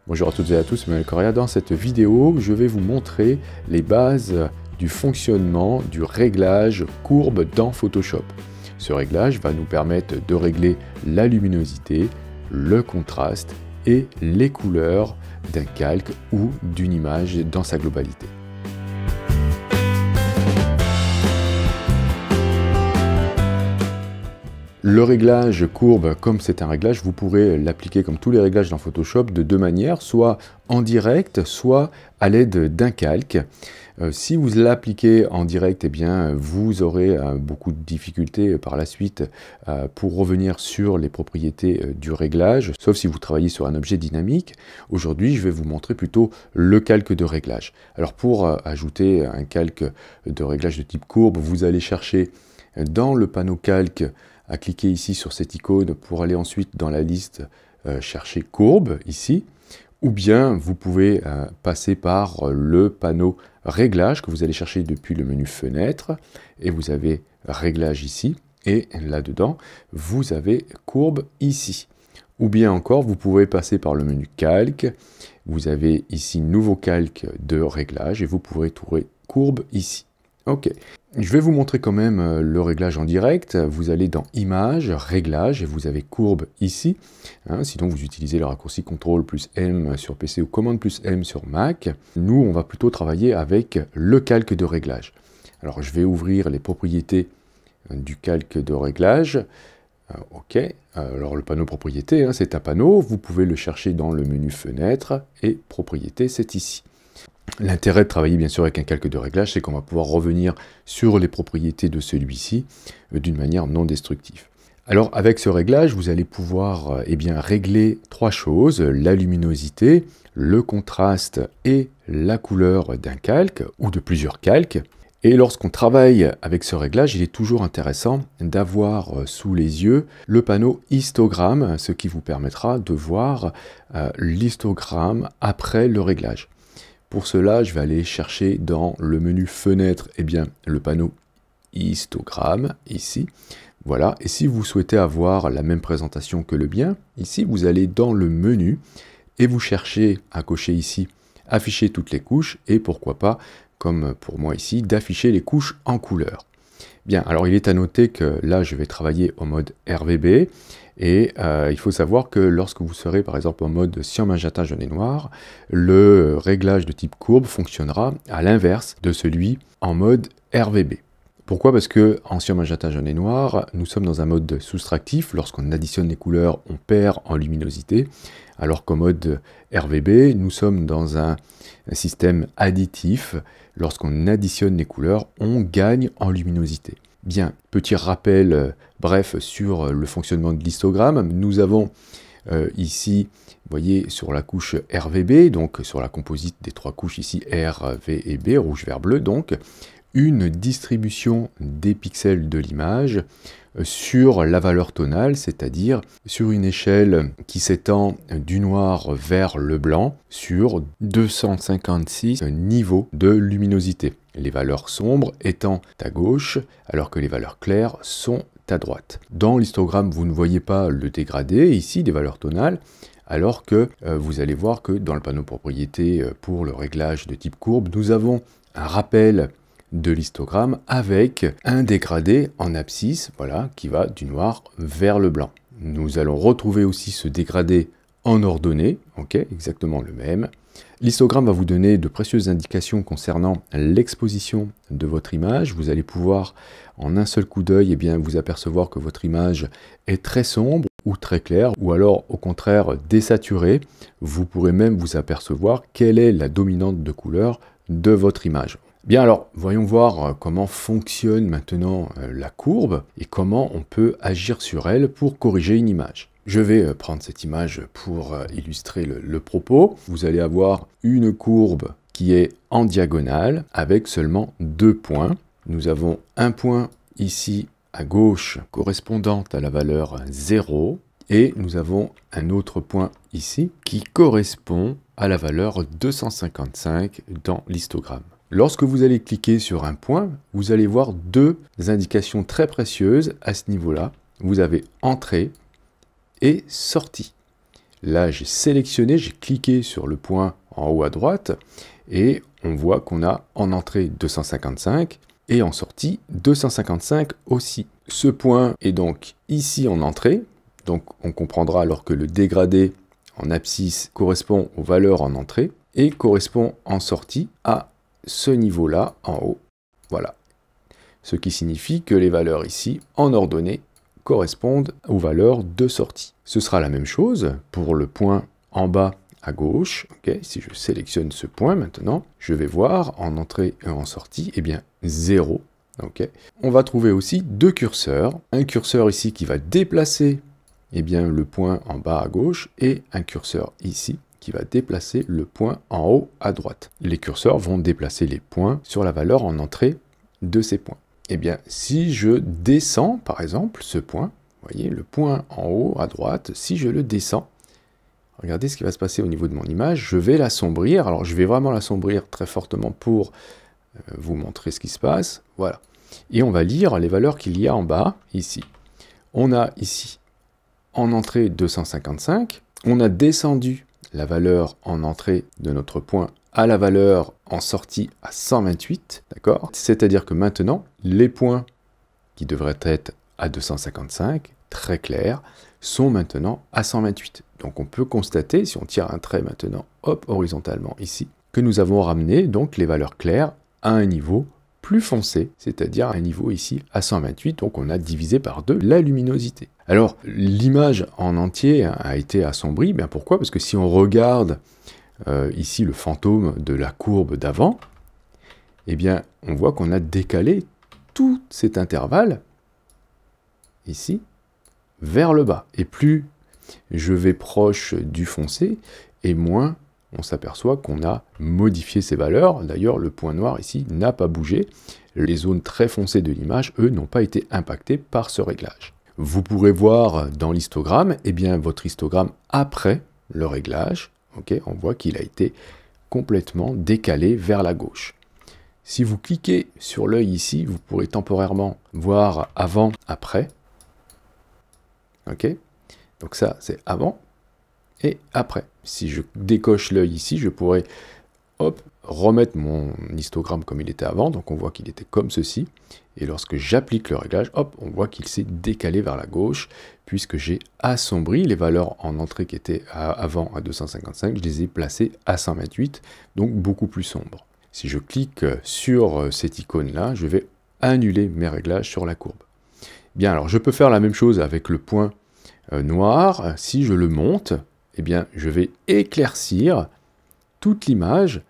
Bonjour à toutes et à tous, Emmanuel Correa. Dans cette vidéo, je vais vous montrer les bases du fonctionnement du réglage courbe dans Photoshop. Ce réglage va nous permettre de régler la luminosité, le contraste et les couleurs d'un calque ou d'une image dans sa globalité. Le réglage courbe, comme c'est un réglage, vous pourrez l'appliquer comme tous les réglages dans Photoshop de deux manières, soit en direct, soit à l'aide d'un calque. Si vous l'appliquez en direct, eh bien, vous aurez beaucoup de difficultés par la suite pour revenir sur les propriétés du réglage, sauf si vous travaillez sur un objet dynamique. Aujourd'hui, je vais vous montrer plutôt le calque de réglage. Alors pour ajouter un calque de réglage de type courbe, vous allez chercher dans le panneau calque à cliquer ici sur cette icône pour aller ensuite dans la liste chercher courbe ici, ou bien vous pouvez passer par le panneau réglage que vous allez chercher depuis le menu fenêtre, et vous avez réglage ici, et là-dedans vous avez courbe ici. Ou bien encore, vous pouvez passer par le menu calque, vous avez ici nouveau calque de réglage, et vous pourrez trouver courbe ici. Ok, je vais vous montrer quand même le réglage en direct. Vous allez dans Images, Réglages, et vous avez courbe ici. Sinon, vous utilisez le raccourci CTRL plus M sur PC ou Commande plus M sur Mac. Nous, on va plutôt travailler avec le calque de réglage. Alors, je vais ouvrir les propriétés du calque de réglage. Ok, alors le panneau propriétés, c'est un panneau. Vous pouvez le chercher dans le menu Fenêtre, et propriétés, c'est ici. L'intérêt de travailler bien sûr avec un calque de réglage, c'est qu'on va pouvoir revenir sur les propriétés de celui-ci d'une manière non destructive. Alors avec ce réglage, vous allez pouvoir régler trois choses, la luminosité, le contraste et la couleur d'un calque ou de plusieurs calques. Et lorsqu'on travaille avec ce réglage, il est toujours intéressant d'avoir sous les yeux le panneau histogramme, ce qui vous permettra de voir l'histogramme après le réglage. Pour cela, je vais aller chercher dans le menu Fenêtre, le panneau histogramme, ici. Voilà, et si vous souhaitez avoir la même présentation que le mien, ici, vous allez dans le menu, et vous cherchez à cocher ici, afficher toutes les couches, et pourquoi pas, comme pour moi ici, d'afficher les couches en couleur. Bien, alors il est à noter que là, je vais travailler au mode RVB, et il faut savoir que lorsque vous serez par exemple en mode cyan, magenta, jaune et noir, le réglage de type courbe fonctionnera à l'inverse de celui en mode RVB. Pourquoi? Parce que en cyan, magenta, jaune et noir, nous sommes dans un mode soustractif. Lorsqu'on additionne les couleurs, on perd en luminosité, alors qu'en mode RVB, nous sommes dans un système additif. Lorsqu'on additionne les couleurs, on gagne en luminosité. Bien, petit rappel bref sur le fonctionnement de l'histogramme. Nous avons ici, vous voyez, sur la couche RVB, donc sur la composite des trois couches ici, R, V et B, rouge, vert, bleu, donc, une distribution des pixels de l'image sur la valeur tonale, c'est-à-dire sur une échelle qui s'étend du noir vers le blanc sur 256 niveaux de luminosité. Les valeurs sombres étant à gauche, alors que les valeurs claires sont à droite. Dans l'histogramme, vous ne voyez pas le dégradé ici des valeurs tonales, alors que vous allez voir que dans le panneau propriétés pour le réglage de type courbe, nous avons un rappel de l'histogramme avec un dégradé en abscisse, voilà, qui va du noir vers le blanc. Nous allons retrouver aussi ce dégradé en ordonnée, ok, exactement le même. L'histogramme va vous donner de précieuses indications concernant l'exposition de votre image. Vous allez pouvoir, en un seul coup d'œil, vous apercevoir que votre image est très sombre ou très claire, ou alors au contraire désaturée. Vous pourrez même vous apercevoir quelle est la dominante de couleur de votre image. Bien alors, voyons voir comment fonctionne maintenant la courbe et comment on peut agir sur elle pour corriger une image. Je vais prendre cette image pour illustrer le propos. Vous allez avoir une courbe qui est en diagonale avec seulement deux points. Nous avons un point ici à gauche correspondant à la valeur 0 et nous avons un autre point ici qui correspond à la valeur 255 dans l'histogramme. Lorsque vous allez cliquer sur un point, vous allez voir deux indications très précieuses à ce niveau-là. Vous avez entrée et sortie. Là, j'ai sélectionné, j'ai cliqué sur le point en haut à droite et on voit qu'on a en entrée 255 et en sortie 255 aussi. Ce point est donc ici en entrée, donc on comprendra alors que le dégradé en abscisse correspond aux valeurs en entrée et correspond en sortie à ce niveau-là en haut. Voilà. Ce qui signifie que les valeurs ici en ordonnée correspondent aux valeurs de sortie. Ce sera la même chose pour le point en bas à gauche. Okay, si je sélectionne ce point maintenant, je vais voir en entrée et en sortie, eh bien 0. Okay. On va trouver aussi deux curseurs. Un curseur ici qui va déplacer eh bien, le point en bas à gauche et un curseur ici qui va déplacer le point en haut à droite. Les curseurs vont déplacer les points sur la valeur en entrée de ces points. Eh bien, si je descends, par exemple, ce point, vous voyez, le point en haut à droite, si je le descends, regardez ce qui va se passer au niveau de mon image, je vais l'assombrir. Alors, je vais vraiment l'assombrir très fortement pour vous montrer ce qui se passe. Voilà. Et on va lire les valeurs qu'il y a en bas, ici. On a ici, en entrée, 255. On a descendu la valeur en entrée de notre point à la valeur en sortie à 128, d'accord? C'est-à-dire que maintenant, les points qui devraient être à 255, très clairs, sont maintenant à 128. Donc on peut constater, si on tire un trait maintenant, hop, horizontalement ici, que nous avons ramené donc les valeurs claires à un niveau plus foncé, c'est-à-dire un niveau ici à 128, donc on a divisé par 2 la luminosité. Alors l'image en entier a été assombrie, bien pourquoi? Parce que si on regarde ici le fantôme de la courbe d'avant, eh bien on voit qu'on a décalé tout cet intervalle, ici, vers le bas. Et plus je vais proche du foncé, et moins on s'aperçoit qu'on a modifié ces valeurs. D'ailleurs, le point noir ici n'a pas bougé. Les zones très foncées de l'image, eux, n'ont pas été impactées par ce réglage. Vous pourrez voir dans l'histogramme, eh bien, votre histogramme après le réglage. Okay, on voit qu'il a été complètement décalé vers la gauche. Si vous cliquez sur l'œil ici, vous pourrez temporairement voir avant, après. Okay, donc ça, c'est avant et après. Si je décoche l'œil ici, je pourrais hop, remettre mon histogramme comme il était avant. Donc on voit qu'il était comme ceci. Et lorsque j'applique le réglage, hop, on voit qu'il s'est décalé vers la gauche, puisque j'ai assombri les valeurs en entrée qui étaient avant à 255, je les ai placées à 128, donc beaucoup plus sombres. Si je clique sur cette icône-là, je vais annuler mes réglages sur la courbe. Bien, alors je peux faire la même chose avec le point noir. Si je le monte, eh bien, je vais éclaircir toute l'image.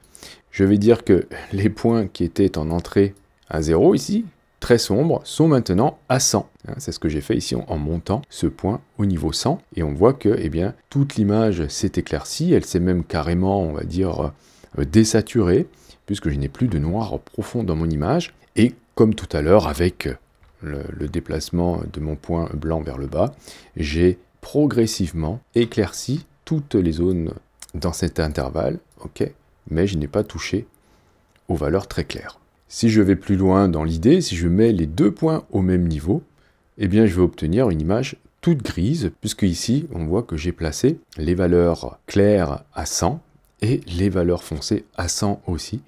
Je vais dire que les points qui étaient en entrée à 0 ici, très sombres, sont maintenant à 100. C'est ce que j'ai fait ici en montant ce point au niveau 100. Et on voit que eh bien, toute l'image s'est éclaircie. Elle s'est même carrément, on va dire, désaturée, puisque je n'ai plus de noir profond dans mon image. Et comme tout à l'heure, avec le déplacement de mon point blanc vers le bas, j'ai progressivement éclairci toutes les zones dans cet intervalle, ok, mais je n'ai pas touché aux valeurs très claires. Si je vais plus loin dans l'idée, si je mets les deux points au même niveau, eh bien je vais obtenir une image toute grise, puisque ici, on voit que j'ai placé les valeurs claires à 100 et les valeurs foncées à 100 aussi.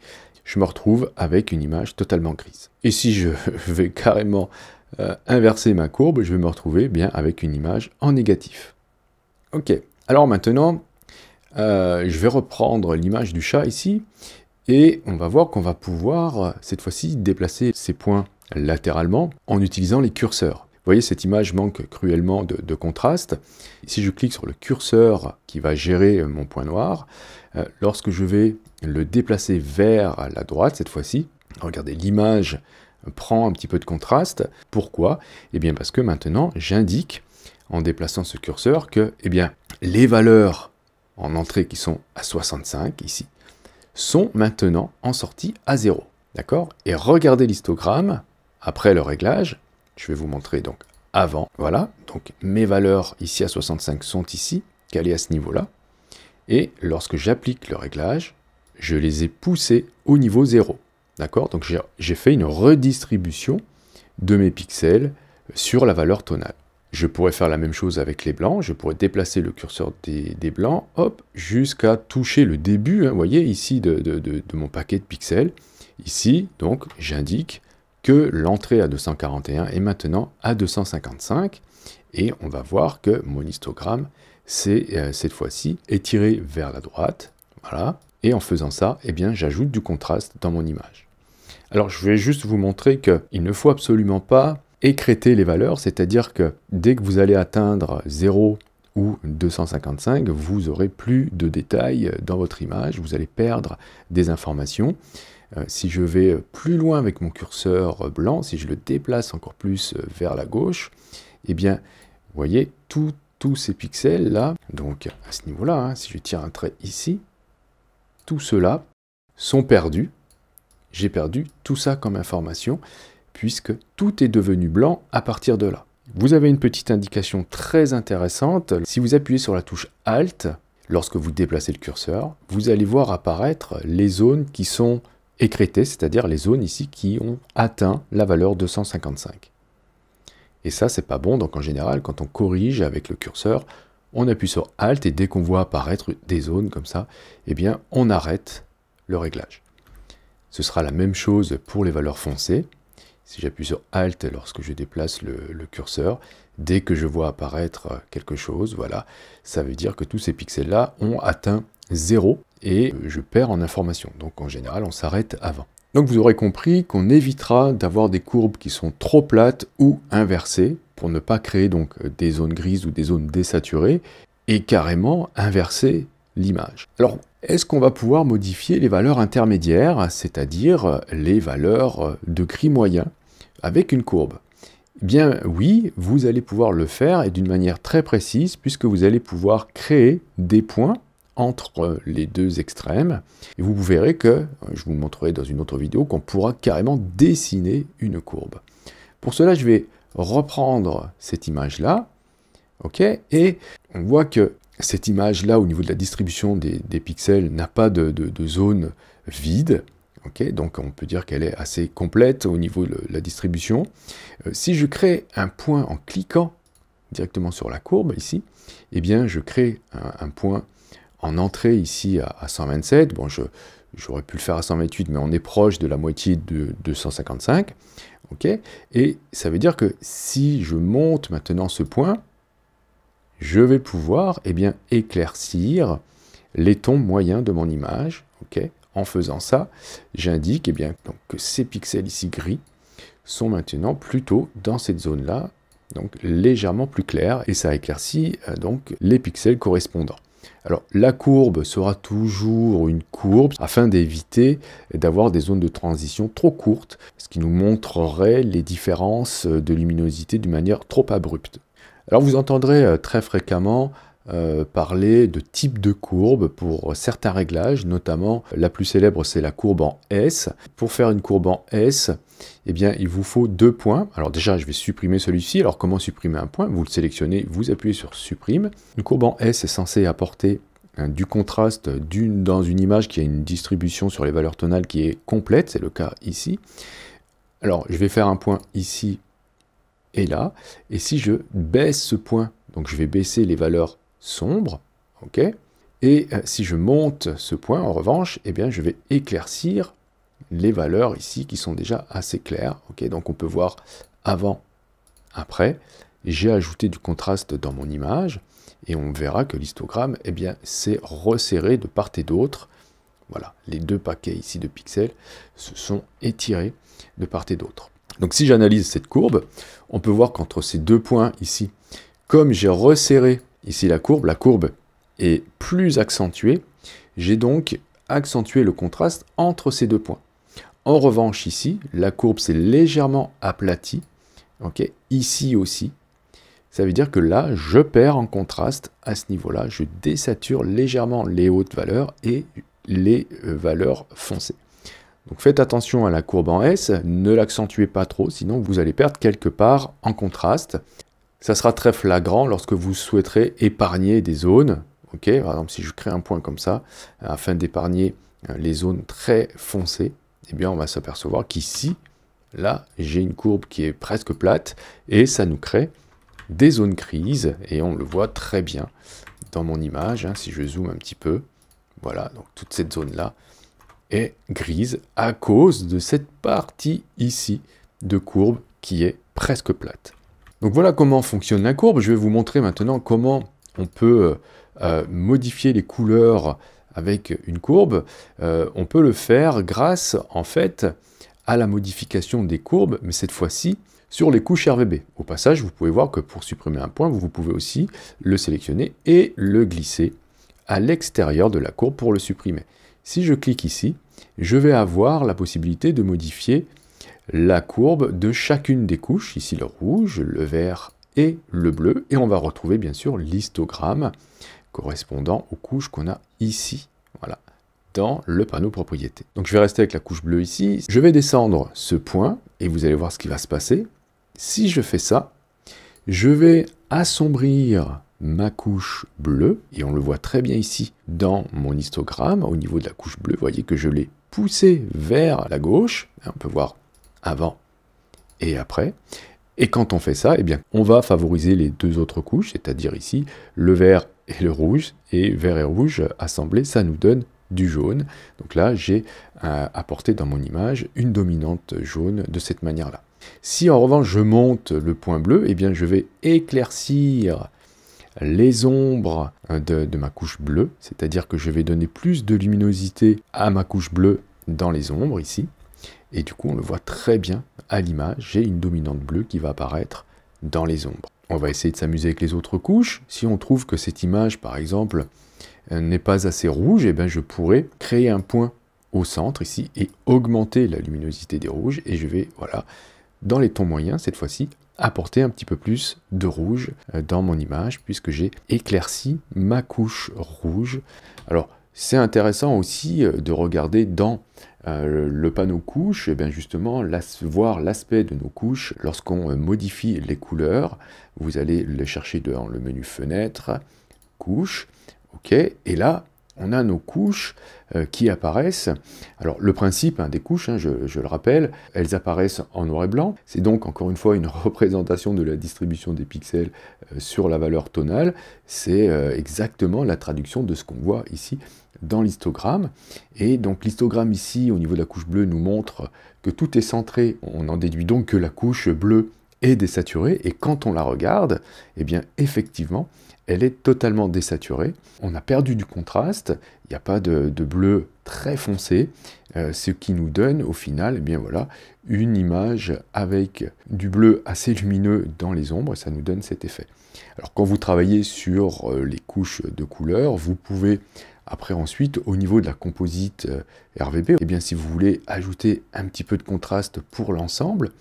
Je me retrouve avec une image totalement grise. Et si je vais carrément inverser ma courbe, je vais me retrouver bien avec une image en négatif. Ok, alors maintenant, je vais reprendre l'image du chat ici, et on va voir qu'on va pouvoir, cette fois-ci, déplacer ces points latéralement en utilisant les curseurs. Vous voyez, cette image manque cruellement de contraste. Si je clique sur le curseur qui va gérer mon point noir, lorsque je vais le déplacer vers la droite, cette fois-ci, regardez, l'image prend un petit peu de contraste. Pourquoi? Eh bien parce que maintenant, j'indique, en déplaçant ce curseur, que eh bien, les valeurs en entrée qui sont à 65, ici, sont maintenant en sortie à 0. D'accord? Et regardez l'histogramme, après le réglage, je vais vous montrer donc avant, voilà, donc mes valeurs ici à 65 sont ici, calées à ce niveau-là, et lorsque j'applique le réglage, je les ai poussées au niveau 0. D'accord? Donc j'ai fait une redistribution de mes pixels sur la valeur tonale. Je pourrais faire la même chose avec les blancs, je pourrais déplacer le curseur des blancs, hop, jusqu'à toucher le début, hein, vous voyez, ici, de mon paquet de pixels. Ici, donc, j'indique que l'entrée à 241 est maintenant à 255, et on va voir que mon histogramme, cette fois-ci, étiré vers la droite, voilà, et en faisant ça, eh bien, j'ajoute du contraste dans mon image. Alors, je vais juste vous montrer qu'il ne faut absolument pas écrêter les valeurs, c'est-à-dire que dès que vous allez atteindre 0 ou 255, vous aurez plus de détails dans votre image, vous allez perdre des informations. Si je vais plus loin avec mon curseur blanc, si je le déplace encore plus vers la gauche, eh bien, vous voyez, tous ces pixels-là, donc à ce niveau-là, hein, si je tire un trait ici, tout ceux-là sont perdus. J'ai perdu tout ça comme information, puisque tout est devenu blanc à partir de là. Vous avez une petite indication très intéressante. Si vous appuyez sur la touche Alt, lorsque vous déplacez le curseur, vous allez voir apparaître les zones qui sont écrêtées, c'est-à-dire les zones ici qui ont atteint la valeur 255. Et ça, c'est pas bon, donc en général, quand on corrige avec le curseur, on appuie sur Alt, et dès qu'on voit apparaître des zones comme ça, eh bien, on arrête le réglage. Ce sera la même chose pour les valeurs foncées. Si j'appuie sur Alt lorsque je déplace le curseur, dès que je vois apparaître quelque chose, voilà, ça veut dire que tous ces pixels-là ont atteint 0 et je perds en information. Donc en général, on s'arrête avant. Donc vous aurez compris qu'on évitera d'avoir des courbes qui sont trop plates ou inversées pour ne pas créer donc des zones grises ou des zones désaturées et carrément inverser l'image. Alors, est-ce qu'on va pouvoir modifier les valeurs intermédiaires, c'est-à-dire les valeurs de gris moyen, avec une courbe? Eh bien oui, vous allez pouvoir le faire et d'une manière très précise, puisque vous allez pouvoir créer des points entre les deux extrêmes. Et vous verrez que, je vous montrerai dans une autre vidéo, qu'on pourra carrément dessiner une courbe. Pour cela, je vais reprendre cette image-là, ok, et on voit que cette image-là, au niveau de la distribution des pixels, n'a pas de zone vide. Okay, donc on peut dire qu'elle est assez complète au niveau de la distribution. Si je crée un point en cliquant directement sur la courbe, ici, eh bien je crée un point en entrée ici à 127. Bon, j'aurais pu le faire à 128, mais on est proche de la moitié de 255. Okay, et ça veut dire que si je monte maintenant ce point, je vais pouvoir éclaircir les tons moyens de mon image. Okay. En faisant ça, j'indique donc, que ces pixels ici gris sont maintenant plutôt dans cette zone-là, donc légèrement plus clairs, et ça éclaircit donc les pixels correspondants. Alors la courbe sera toujours une courbe afin d'éviter d'avoir des zones de transition trop courtes, ce qui nous montrerait les différences de luminosité d'une manière trop abrupte. Alors vous entendrez très fréquemment parler de type de courbe pour certains réglages, notamment la plus célèbre c'est la courbe en S. Pour faire une courbe en S, eh bien il vous faut 2 points. Alors déjà je vais supprimer celui-ci. Alors comment supprimer un point? Vous le sélectionnez, vous appuyez sur supprime. Une courbe en S est censée apporter du contraste dans une image qui a une distribution sur les valeurs tonales qui est complète, c'est le cas ici. Alors je vais faire un point ici et là, et si je baisse ce point, donc je vais baisser les valeurs sombres, ok, et si je monte ce point, en revanche, eh bien je vais éclaircir les valeurs ici qui sont déjà assez claires, ok, donc on peut voir avant, après, j'ai ajouté du contraste dans mon image, et on verra que l'histogramme, eh bien, s'est resserré de part et d'autre. Voilà, les deux paquets ici de pixels se sont étirés de part et d'autre. Donc si j'analyse cette courbe, on peut voir qu'entre ces deux points ici, comme j'ai resserré ici la courbe est plus accentuée, j'ai donc accentué le contraste entre ces deux points. En revanche ici, la courbe s'est légèrement aplatie, okay, ici aussi. Ça veut dire que là, je perds en contraste à ce niveau-là, je désature légèrement les hautes valeurs et les valeurs foncées. Donc faites attention à la courbe en S, ne l'accentuez pas trop, sinon vous allez perdre quelque part en contraste. Ça sera très flagrant lorsque vous souhaiterez épargner des zones. Okay, par exemple, si je crée un point comme ça, afin d'épargner les zones très foncées, eh bien on va s'apercevoir qu'ici, là, j'ai une courbe qui est presque plate, et ça nous crée des zones grises, et on le voit très bien dans mon image, hein, si je zoome un petit peu. Voilà, donc toute cette zone-là est grise à cause de cette partie ici de courbe qui est presque plate. Donc voilà comment fonctionne la courbe. Je vais vous montrer maintenant comment on peut modifier les couleurs avec une courbe. On peut le faire grâce en fait à la modification des courbes, mais cette fois-ci sur les couches RVB. Au passage, vous pouvez voir que pour supprimer un point, vous pouvez aussi le sélectionner et le glisser à l'extérieur de la courbe pour le supprimer. Si je clique ici, je vais avoir la possibilité de modifier la courbe de chacune des couches, ici le rouge, le vert et le bleu, et on va retrouver bien sûr l'histogramme correspondant aux couches qu'on a ici, voilà, dans le panneau propriété. Donc je vais rester avec la couche bleue ici, je vais descendre ce point, et vous allez voir ce qui va se passer. Si je fais ça, je vais assombrir ma couche bleue, et on le voit très bien ici dans mon histogramme, au niveau de la couche bleue, vous voyez que je l'ai poussé vers la gauche, on peut voir avant et après. Et quand on fait ça, eh bien, on va favoriser les deux autres couches, c'est-à-dire ici, le vert et le rouge, et vert et rouge assemblés, ça nous donne du jaune. Donc là, j'ai apporté dans mon image une dominante jaune de cette manière-là. Si en revanche, je monte le point bleu, eh bien, je vais éclaircir les ombres de ma couche bleue, c'est-à-dire que je vais donner plus de luminosité à ma couche bleue dans les ombres, ici. Et du coup, on le voit très bien à l'image, j'ai une dominante bleue qui va apparaître dans les ombres. On va essayer de s'amuser avec les autres couches. Si on trouve que cette image, par exemple, n'est pas assez rouge, eh bien, je pourrais créer un point au centre, ici, et augmenter la luminosité des rouges. Et je vais, voilà, dans les tons moyens, cette fois-ci, apporter un petit peu plus de rouge dans mon image, puisque j'ai éclairci ma couche rouge. Alors, c'est intéressant aussi de regarder dans le panneau couche, et bien justement, voir l'aspect de nos couches lorsqu'on modifie les couleurs. Vous allez les chercher dans le menu fenêtre, couche, ok, et là, on a nos couches qui apparaissent. Alors, le principe des couches, je le rappelle, elles apparaissent en noir et blanc. C'est donc, encore une fois, une représentation de la distribution des pixels sur la valeur tonale. C'est exactement la traduction de ce qu'on voit ici dans l'histogramme. Et donc, l'histogramme ici, au niveau de la couche bleue, nous montre que tout est centré. On en déduit donc que la couche bleue est désaturée. Et quand on la regarde, eh bien, effectivement, elle est totalement désaturée. On a perdu du contraste, il n'y a pas de bleu très foncé, ce qui nous donne au final, eh bien voilà, une image avec du bleu assez lumineux dans les ombres, et ça nous donne cet effet. Alors quand vous travaillez sur les couches de couleurs, vous pouvez après ensuite, au niveau de la composite RVB, eh bien si vous voulez ajouter un petit peu de contraste pour l'ensemble,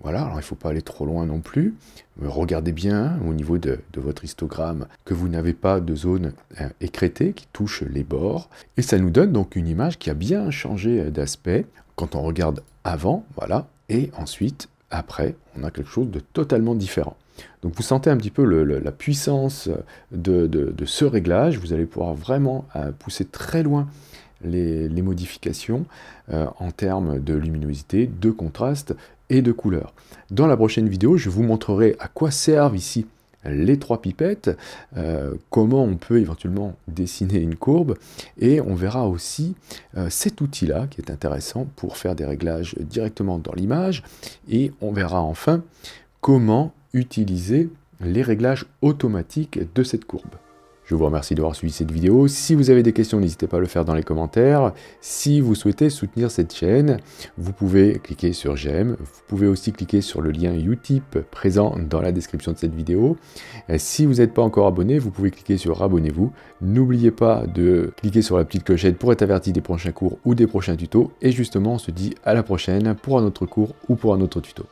voilà, alors il ne faut pas aller trop loin non plus. Regardez bien au niveau de votre histogramme que vous n'avez pas de zone écrêtée qui touche les bords. Et ça nous donne donc une image qui a bien changé d'aspect quand on regarde avant, voilà, et ensuite, après, on a quelque chose de totalement différent. Donc vous sentez un petit peu la puissance de ce réglage. Vous allez pouvoir vraiment pousser très loin les modifications en termes de luminosité, de contraste et de couleur. Dans la prochaine vidéo, je vous montrerai à quoi servent ici les trois pipettes, comment on peut éventuellement dessiner une courbe, et on verra aussi cet outil-là qui est intéressant pour faire des réglages directement dans l'image, et on verra enfin comment utiliser les réglages automatiques de cette courbe. Je vous remercie d'avoir suivi cette vidéo. Si vous avez des questions, n'hésitez pas à le faire dans les commentaires. Si vous souhaitez soutenir cette chaîne, vous pouvez cliquer sur j'aime. Vous pouvez aussi cliquer sur le lien Utip présent dans la description de cette vidéo. Si vous n'êtes pas encore abonné, vous pouvez cliquer sur abonnez-vous. N'oubliez pas de cliquer sur la petite clochette pour être averti des prochains cours ou des prochains tutos. Et justement, on se dit à la prochaine pour un autre cours ou pour un autre tuto.